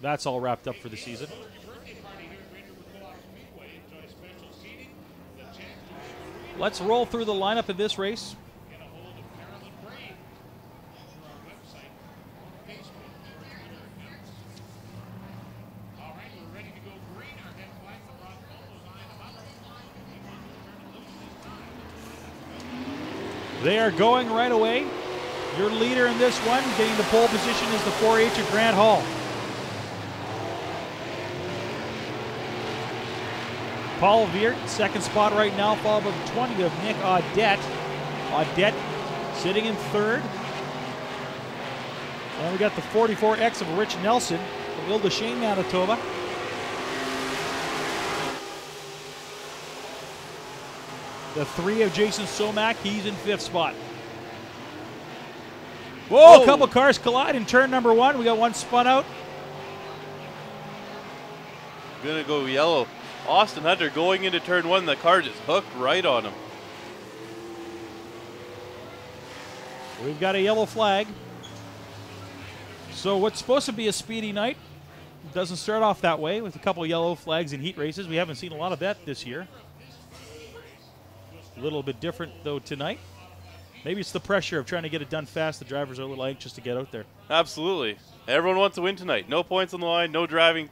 that's all wrapped up for the season. Let's roll through the lineup of this race. They are going right away. Your leader in this one, getting the pole position, is the 4H of Grant Hall. Paul Veert, second spot right now, followed by the 20 of Nick Audette. Audette sitting in third. And we got the 44X of Rich Nelson from Ildashane, Manitoba. The 3 of Jason Somack, he's in fifth spot. Whoa, a couple cars collide in turn number 1. We got one spun out. Gonna go yellow. Austin Hunter going into turn 1. The car just hooked right on him. We've got a yellow flag. So what's supposed to be a speedy night doesn't start off that way with a couple yellow flags in heat races. We haven't seen a lot of that this year. A little bit different, though, tonight. Maybe it's the pressure of trying to get it done fast. The drivers are a little anxious to get out there. Absolutely. Everyone wants to win tonight. No points on the line, no driving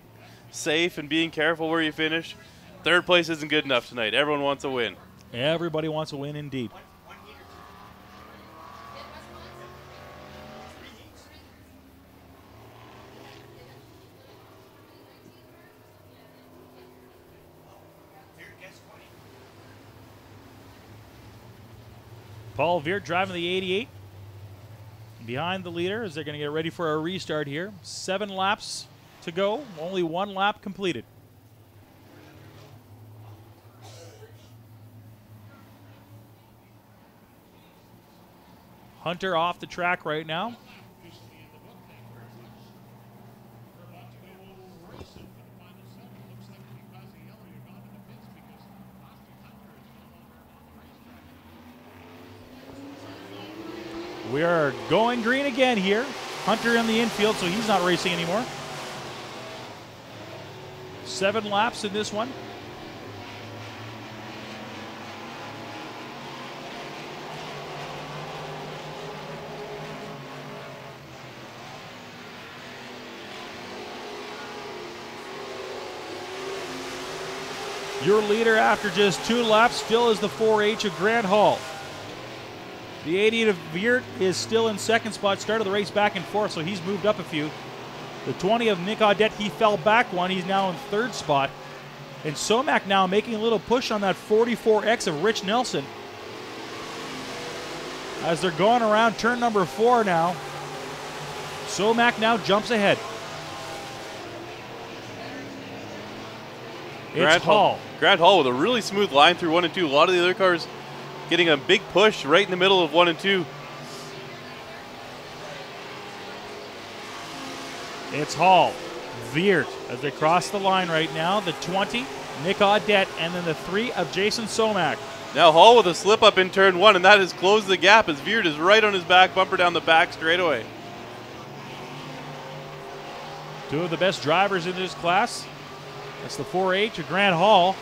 safe and being careful where you finish. Third place isn't good enough tonight. Everyone wants a win. Everybody wants a win indeed. Paul Veert driving the 88 behind the leader as they're going to get ready for a restart here. 7 laps to go, only 1 lap completed. Hunter off the track right now. We are going green again here. Hunter in the infield, so he's not racing anymore. 7 laps in this one. Your leader after just 2 laps still is the 4H of Grant Hall. The 88 of Veert is still in second spot. Started the race back and forth, so he's moved up a few. The 20 of Nick Audette, he fell back one. He's now in third spot. And Somack now making a little push on that 44X of Rich Nelson. As they're going around turn number 4 now. Somack now jumps ahead. It's Hall. Grant Hall with a really smooth line through 1 and 2. A lot of the other cars getting a big push right in the middle of 1 and 2. It's Hall, Veert as they cross the line right now. The 20, Nick Audette, and then the 3 of Jason Somack. Now Hall with a slip up in turn 1, and that has closed the gap as Veert is right on his back bumper down the back straightaway. 2 of the best drivers in this class. That's the 4H of Grant Hall.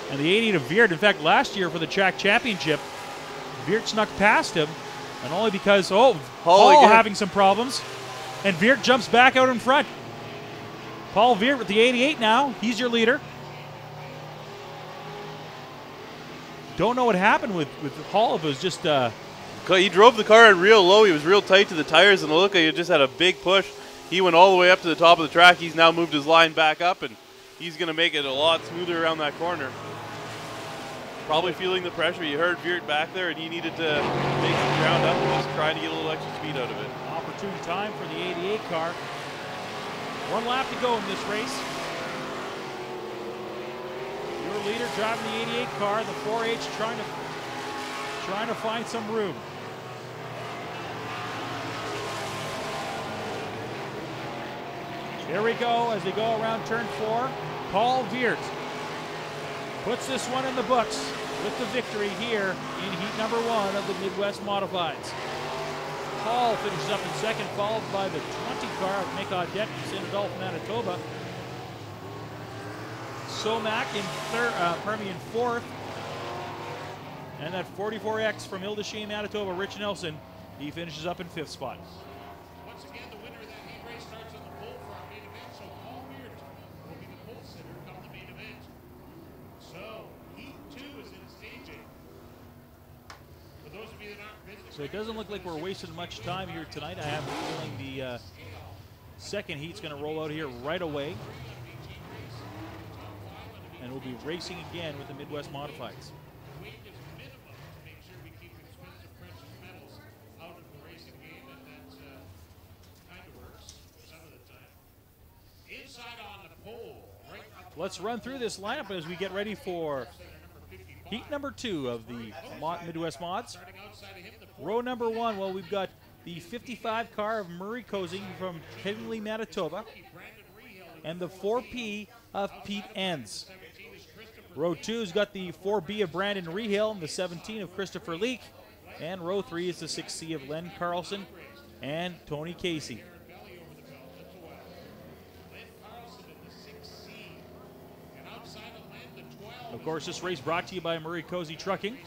And the 80 to Veert. In fact, last year for the track championship, Veert snuck past him, and only because, Hall having some problems, and Veert jumps back out in front. Paul Veert with the 88 now. He's your leader. Don't know what happened with Hall. If it was just... He drove the car in real low. He was real tight to the tires, and look, he just had a big push. He went all the way up to the top of the track. He's now moved his line back up, and he's going to make it a lot smoother around that corner. Probably feeling the pressure. You heard Veert back there, and he needed to make some ground up and just try to get a little extra speed out of it. Opportune time for the 88 car. 1 lap to go in this race. Your leader driving the 88 car, the 4H trying to find some room. Here we go as they go around turn 4. Paul Veert puts this one in the books with the victory here in heat number 1 of the Midwest Modifieds. Hall finishes up in second, followed by the 20 car of Mick Audette from St. Adolphe, Manitoba. Somac in fourth. And that 44X from Hildesheim, Manitoba, Rich Nelson, he finishes up in fifth spot. Once again, the winner of that heat race starts on the pole for our main event, so Paul Beard will be the pole sitter come the main event. So, heat 2 is in staging. For those of you that aren't visiting, So it doesn't look like we're wasting much time here tonight. I have a feeling the second heat's going to roll out here right away. And we'll be racing again with the Midwest Modifieds. weight is minimum to make sure we keep expensive precious metals out of the racing game, and that kind of works some of the time. Inside on the pole, right up. Let's run through this lineup as we get ready for heat number 2 of the Midwest Mods. Starting outside of him, the Row number 1, well, we've got the 55 car of Murray Cozy from Headingley, Manitoba, and the 4P of Pete Enns. Row 2's got the 4B of Brandon Rehill and the 17 of Christopher Leake. And row 3 is the 6C of Len Carlson and Tony Casey. Of course, this race brought to you by Murray Cozy Trucking.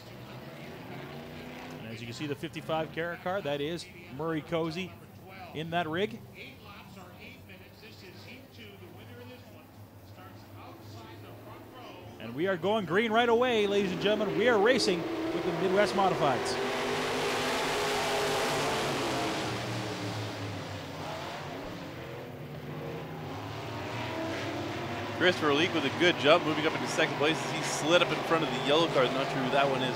And as you can see, the 55 carat car, that is Murray Cozy in that rig. 8 laps are 8 minutes. This is heat 2. The winner of this one starts outside the front row. And we are going green right away, ladies and gentlemen. We are racing with the Midwest Modifieds. Christopher Leake with a good jump, moving up into second place as he slid up in front of the yellow car. Not sure who that one is.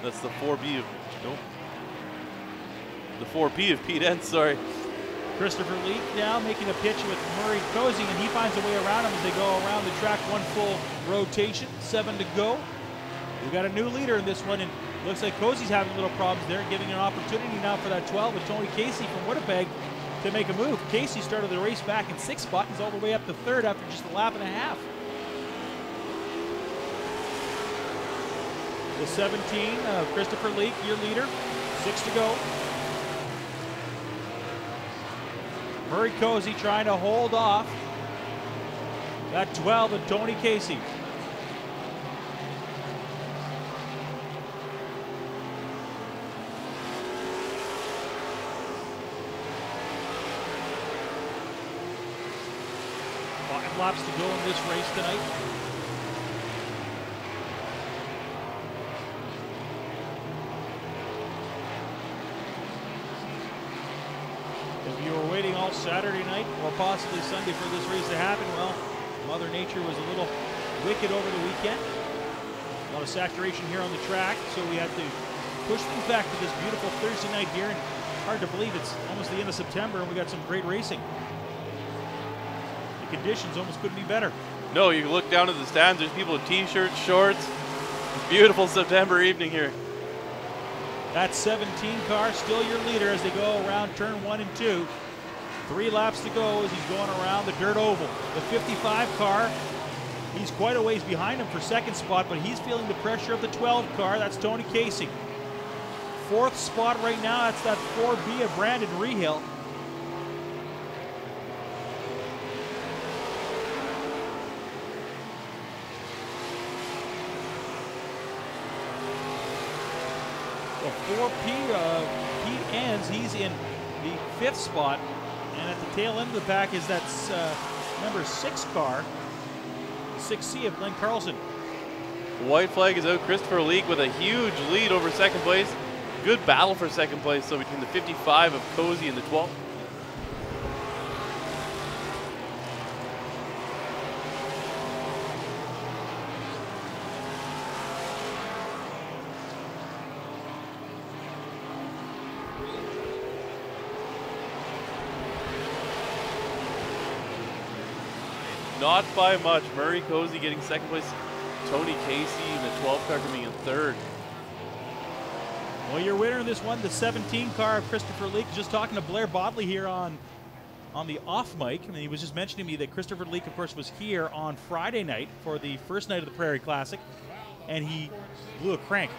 That's the 4B of, nope. The 4P of Pete Enns, sorry. Christopher Leake now making a pitch with Murray Cozy, and he finds a way around him as they go around the track. One full rotation, 7 to go. We've got a new leader in this one, and looks like Cozy's having little problems there, giving an opportunity now for that 12 with Tony Casey from Winnipeg to make a move. Casey started the race back in 6th spot. He's all the way up to 3rd after just a lap and a half. The 17, Christopher Leake, your leader, 6 to go. Murray Cozy trying to hold off that 12 of Tony Casey. Laps to go in this race tonight. If you were waiting all Saturday night or possibly Sunday for this race to happen, well, Mother Nature was a little wicked over the weekend. A lot of saturation here on the track, so we had to push things back to this beautiful Thursday night here, and hard to believe it's almost the end of September and we got some great racing. Conditions almost couldn't be better. No, you look down at the stands, there's people in t-shirts, shorts. Beautiful September evening here. That 17 car still your leader as they go around turn 1 and 2. 3 laps to go as he's going around the dirt oval. The 55 car, he's quite a ways behind him for 2nd spot, but he's feeling the pressure of the 12 car. That's Tony Casey. 4th spot right now, that's that 4B of Brandon Rehill. The 4P of Pete Enns, he's in the 5th spot. And at the tail end of the pack is that number 6 car, the 6C of Len Carlson. White flag is out. Christopher Leake with a huge lead over 2nd place. Good battle for 2nd place, so between the 55 of Cozy and the 12. Not by much. Murray Cozy getting 2nd place. Tony Casey in the 12 car coming in 3rd. Well, your winner in this one, the 17 car of Christopher Leake. Just talking to Blair Bodley here on the off mic. I mean, he was just mentioning to me that Christopher Leake, of course, was here on Friday night for the first night of the Prairie Classic, and he blew a crank.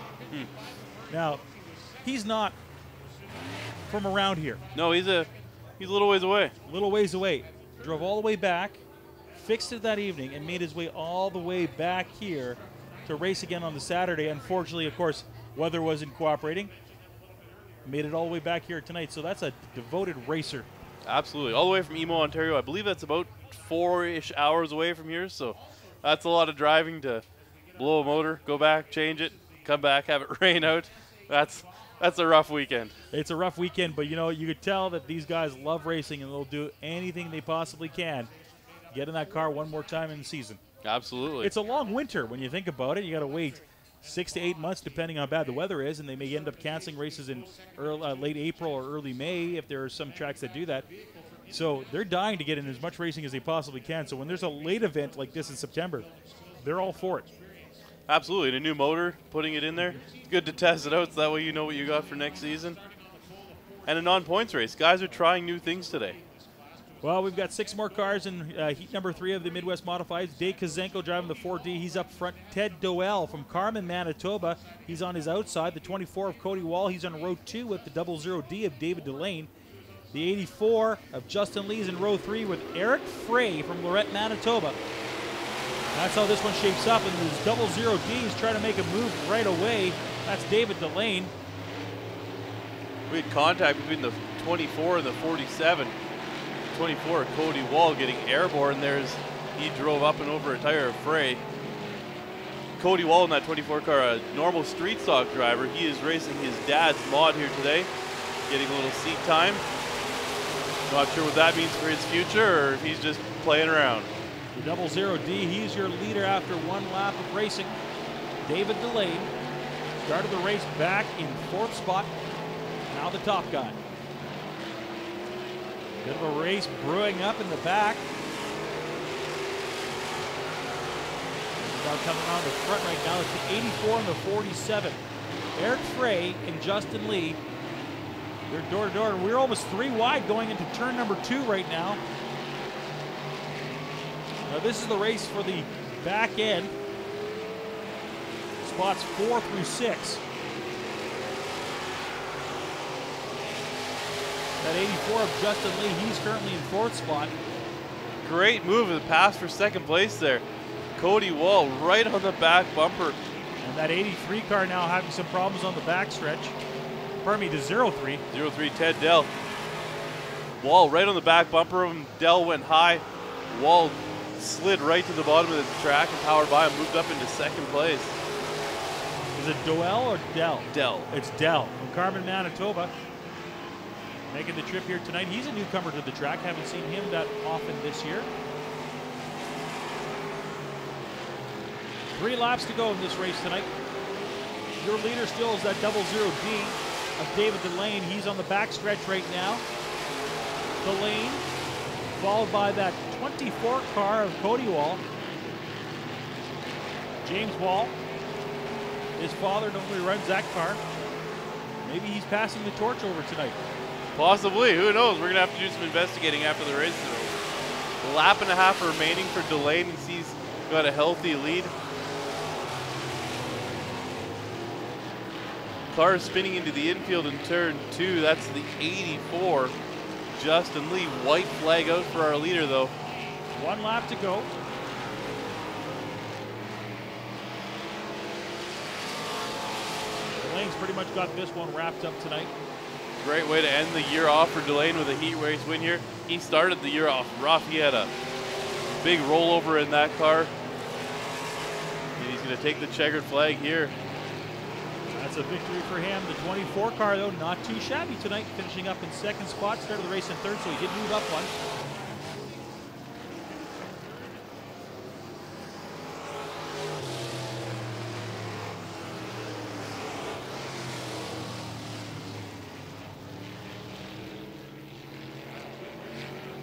Now, he's not from around here. No, he's a little ways away. A little ways away. Drove all the way back, fixed it that evening, and made his way all the way back here to race again on the Saturday. Unfortunately, of course, weather wasn't cooperating. Made it all the way back here tonight. So that's a devoted racer. Absolutely. All the way from Emo, Ontario. I believe that's about 4-ish hours away from here. So that's a lot of driving to blow a motor, go back, change it, come back, have it rain out. That's a rough weekend. It's a rough weekend, but you know, you could tell that these guys love racing and they'll do anything they possibly can. Get in that car one more time in the season. Absolutely. It's a long winter when you think about it. You got to wait 6 to 8 months depending on how bad the weather is, and they may end up canceling races in late April or early May if there are some tracks that do that. So they're dying to get in as much racing as they possibly can. So when there's a late event like this in September, they're all for it. Absolutely. And a new motor, putting it in there. It's good to test it out so that way you know what you got for next season. And a non-points race. Guys are trying new things today. Well, we've got 6 more cars in heat number 3 of the Midwest Modifieds. Dave Kazenko driving the 4D. He's up front. Ted Doel from Carman, Manitoba. He's on his outside. The 24 of Cody Wall. He's on row 2 with the 00D of David Delane. The 84 of Justin Lee's in row 3 with Eric Frey from Lorette, Manitoba. That's how this one shapes up. And these 00Ds trying to make a move right away. That's David Delane. We had contact between the 24 and the 47. 24, Cody Wall getting airborne there as he drove up and over a tire of Frey. Cody Wall in that 24 car, a normal street stock driver. He is racing his dad's mod here today, getting a little seat time. Not sure what that means for his future or if he's just playing around. The 00D, he's your leader after 1 lap of racing. David Delane started the race back in 4th spot. Now the top guy. Bit of a race brewing up in the back. Now coming on the front right now, it's the 84 and the 47. Eric Frey and Justin Lee. They're door to door. We're almost 3 wide going into turn number 2 right now. Now this is the race for the back end. Spots 4 through 6. That 84 of Justin Lee, he's currently in 4th spot. Great move of the pass for second place there. Cody Wall right on the back bumper. And that 83 car now having some problems on the backstretch. Pardon me, the 03. 03 Ted Dell. Wall right on the back bumper of him. Dell went high. Wall slid right to the bottom of the track and powered by and moved up into second place. Is it Doel or Dell? Dell. It's Dell from Carman, Manitoba. Making the trip here tonight. He's a newcomer to the track. Haven't seen him that often this year. 3 laps to go in this race tonight. Your leader still is that 00D of David Delane. He's on the backstretch right now. Delane, followed by that 24 car of Cody Wall. James Wall, his father normally runs that car. Maybe he's passing the torch over tonight. Possibly, who knows? We're going to have to do some investigating after the race. A lap and a half remaining for Delane, and he's got a healthy lead. Car spinning into the infield in turn 2. That's the 84. Justin Lee, white flag out for our leader though. 1 lap to go. Delane's pretty much got this one wrapped up tonight. Great way to end the year off for Delane with a heat race win here. He started the year off rough. He had a big rollover in that car. And he's going to take the checkered flag here. That's a victory for him. The 24 car, though, not too shabby tonight, finishing up in 2nd spot. Started the race in 3rd, so he did move up one.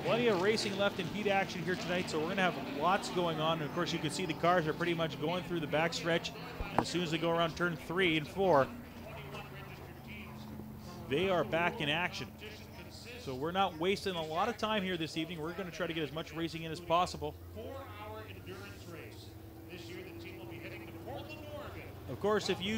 Plenty of racing left in heat action here tonight, so we're going to have lots going on. And of course, you can see the cars are pretty much going through the backstretch. And as soon as they go around turn 3 and 4, they are back in action. So we're not wasting a lot of time here this evening. We're going to try to get as much racing in as possible. 4-hour endurance race. This year, the team will be heading to Portland, Oregon. Of course, if you